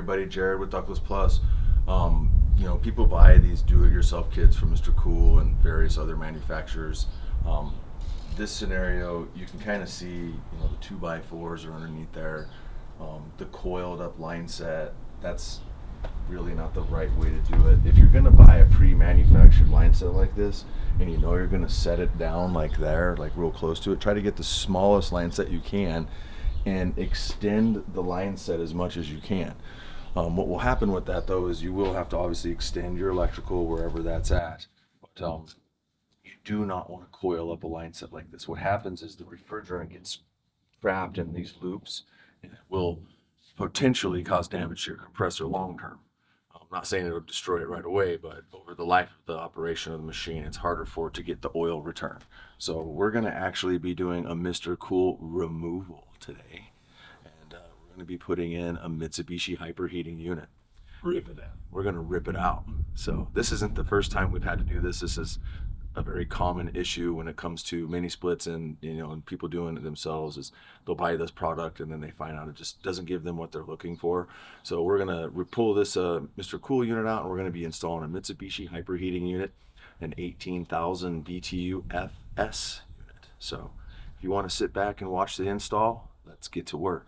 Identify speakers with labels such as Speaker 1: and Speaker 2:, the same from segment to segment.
Speaker 1: everybody, Jared with Ductless Plus. You know, people buy these do-it-yourself kits from Mr. Cool and various other manufacturers. This scenario, you can kind of see, you know, the 2x4s are underneath there. The coiled up line set, that's really not the right way to do it. If you're gonna buy a pre-manufactured line set like this, and you know you're gonna set it down like there, like real close to it, try to get the smallest line set you can and extend the line set as much as you can. What will happen with that though is you will have to obviously extend your electrical wherever that's at. But you do not want to coil up a line set like this. What happens is the refrigerant gets trapped in these loops and it will potentially cause damage to your compressor long term. I'm not saying it'll destroy it right away, but over the life of the operation of the machine, it's harder for it to get the oil return. So we're going to actually be doing a Mr. Cool removal today. And we're going to be putting in a Mitsubishi hyperheating unit.
Speaker 2: Rip it out.
Speaker 1: We're going to rip it out. So this isn't the first time we've had to do this. This is a very common issue when it comes to mini splits, and you know, and people doing it themselves is they'll buy this product and then they find out it just doesn't give them what they're looking for. So we're gonna pull this Mr. Cool unit out, and we're gonna be installing a Mitsubishi hyperheating unit, an 18,000 BTU FS unit. So if you want to sit back and watch the install, let's get to work.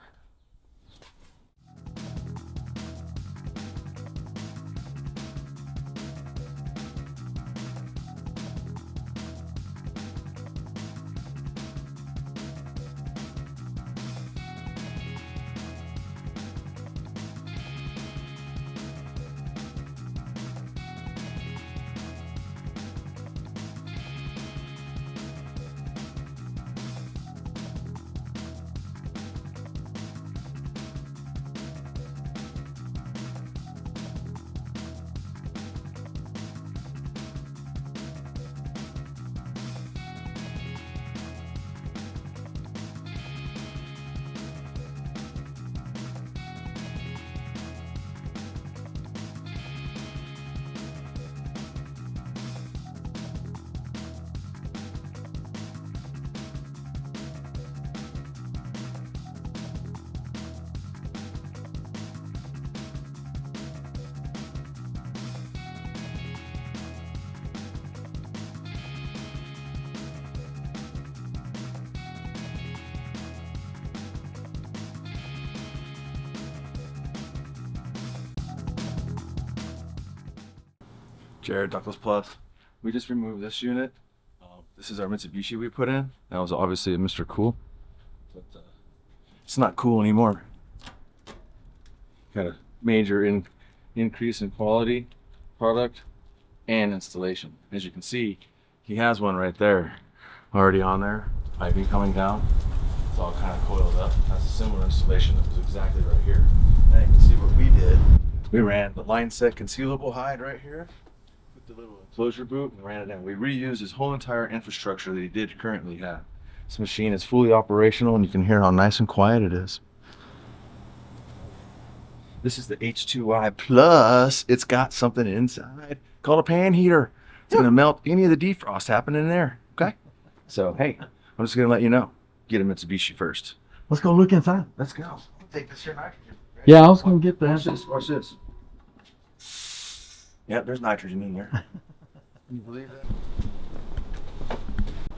Speaker 1: Jared, Ductless Plus. We just removed this unit. This is our Mitsubishi we put in. That was obviously a Mr. Cool, but it's not cool anymore. Got a major increase in quality, product, and installation. As you can see, he has one right there, already on there. Piping coming down. It's all kind of coiled up. That's a similar installation that was exactly right here. Now you can see what we did. We ran the line set concealable hide right here. The little enclosure boot and ran it in. We reused his whole entire infrastructure that he did currently have. This machine is fully operational, and you can hear how nice and quiet it is. This is the H2i Plus. It's got something inside called a pan heater. It's going to melt any of the defrost happening in there. Okay? So, hey, I'm just going to let you know. Get a Mitsubishi first.
Speaker 2: Let's go look inside.
Speaker 1: Let's go. Take this here nitrogen.
Speaker 2: Yeah, I was going to get that.
Speaker 1: Watch this. Watch this. Yep, there's nitrogen in there. Can you believe that?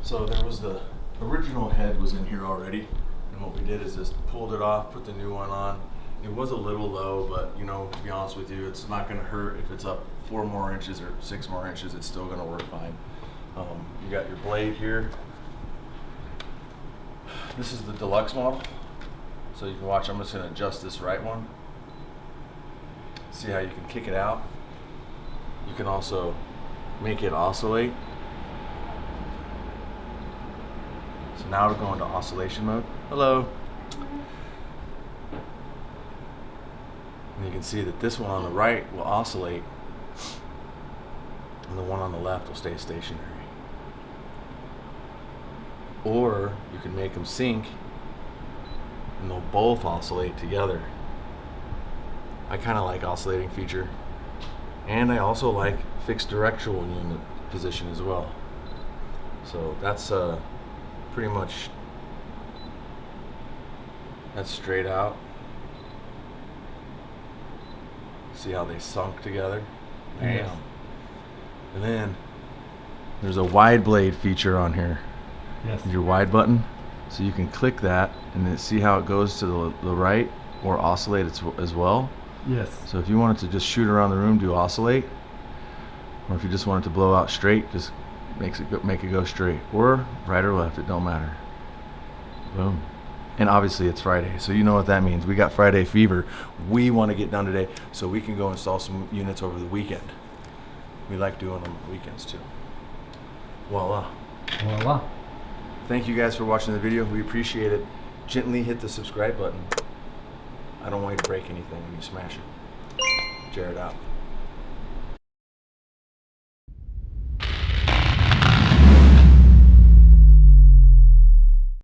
Speaker 1: So there was the original head was in here already, and what we did is just pulled it off, put the new one on. It was a little low, but you know, to be honest with you, it's not going to hurt if it's up 4 more inches or 6 more inches. It's still going to work fine. You got your blade here. This is the deluxe model, so you can watch. I'm just going to adjust this right one. See how you can kick it out. You can also make it oscillate. So now to go into oscillation mode. Hello. And you can see that this one on the right will oscillate and the one on the left will stay stationary. Or you can make them sync and they'll both oscillate together. I kind of like oscillating feature. And I also like fixed directional unit position as well. So that's pretty much, that's straight out. See how they sunk together? Bam.
Speaker 2: Yes.
Speaker 1: And then there's a wide blade feature on here.
Speaker 2: Yes.
Speaker 1: Your wide button. So you can click that and then see how it goes to the right or oscillate as well.
Speaker 2: Yes.
Speaker 1: So if you wanted to just shoot around the room, do oscillate. Or if you just want it to blow out straight, just make it go straight. Or right or left, it don't matter. Boom. And obviously it's Friday, so you know what that means. We got Friday fever. We want to get done today so we can go install some units over the weekend. We like doing them on weekends too. Voila.
Speaker 2: Voila.
Speaker 1: Thank you guys for watching the video. We appreciate it. Gently hit the subscribe button. I don't want you to break anything when you smash it. Jared out.